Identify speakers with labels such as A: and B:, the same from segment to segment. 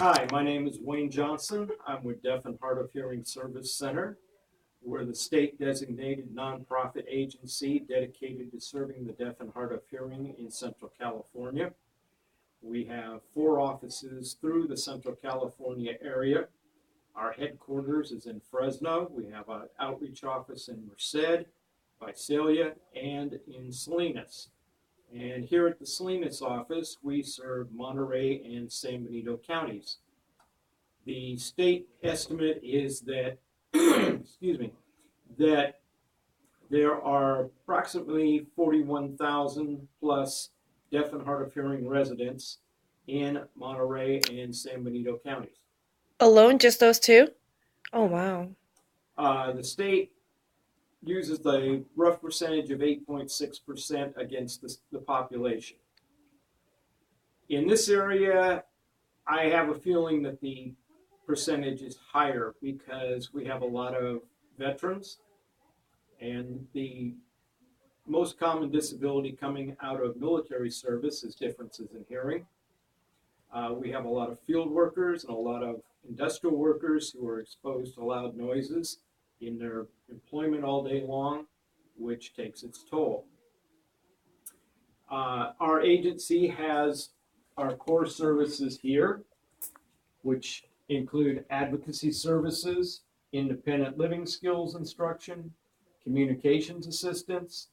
A: Hi, my name is Wayne Johnson. I'm with Deaf and Hard of Hearing Service Center. We're the state designated nonprofit agency dedicated to serving the deaf and hard of hearing in Central California. We have 4 offices through the Central California area. Our headquarters is in Fresno. We have an outreach office in Merced, Visalia, and in Salinas. And here at the Salinas office, we serve Monterey and San Benito counties. The state estimate is that, excuse me, that there are approximately 41,000 plus deaf and hard of hearing residents in Monterey and San Benito counties.
B: Alone, just those two? Oh, wow.
A: The state uses the rough percentage of 8.6% against the population. In this area, I have a feeling that the percentage is higher because we have a lot of veterans, and the most common disability coming out of military service is differences in hearing. We have a lot of field workers and a lot of industrial workers who are exposed to loud noises in their employment all day long, which takes its toll. Our agency has our core services here, which include advocacy services, independent living skills instruction, communications assistance,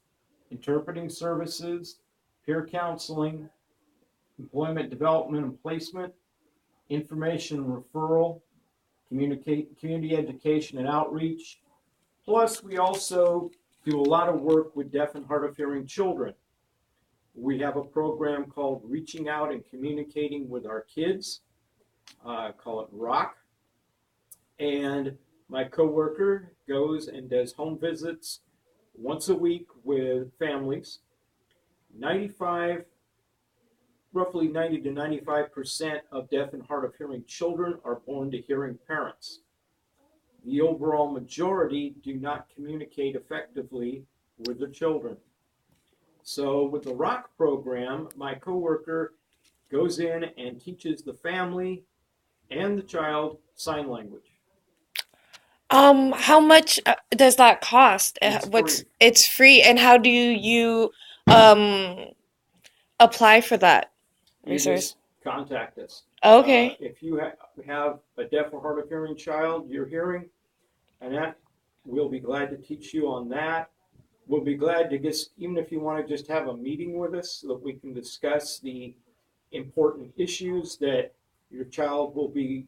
A: interpreting services, peer counseling, employment development and placement, information referral, community education and outreach. Plus, we also do a lot of work with deaf and hard of hearing children. We have a program called Reaching Out and Communicating with Our Kids, call it ROCK. And my coworker goes and does home visits once a week with families. 95 Roughly 90 to 95% of deaf and hard of hearing children are born to hearing parents. The overall majority do not communicate effectively with their children. So with the ROCK program, my coworker goes in and teaches the family and the child sign language.
B: How much does that cost?
A: It's
B: What's
A: free.
B: it's free, and how do you um apply for that
A: You
B: resource?
A: just contact us.
B: Okay.
A: If you have a deaf or hard of hearing child you're hearing, and that we'll be glad to teach you on that. We'll be glad to just, even if you want to just have a meeting with us so that we can discuss the important issues that your child will be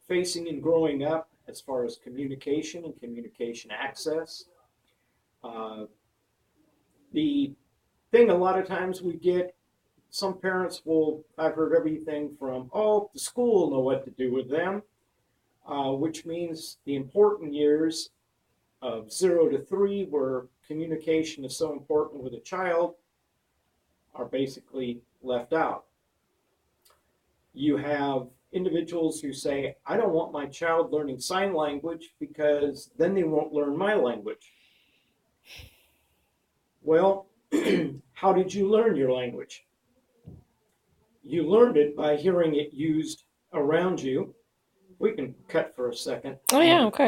A: facing and growing up as far as communication and communication access. Uh, the thing a lot of times we get, some parents will, I've heard everything from, oh, the school will know what to do with them, which means the important years of 0 to 3, where communication is so important with a child, are basically left out. You have individuals who say, I don't want my child learning sign language because then they won't learn my language. Well, how did you learn your language? You learned it by hearing it used around you. We can cut for a second.
B: Oh yeah, okay.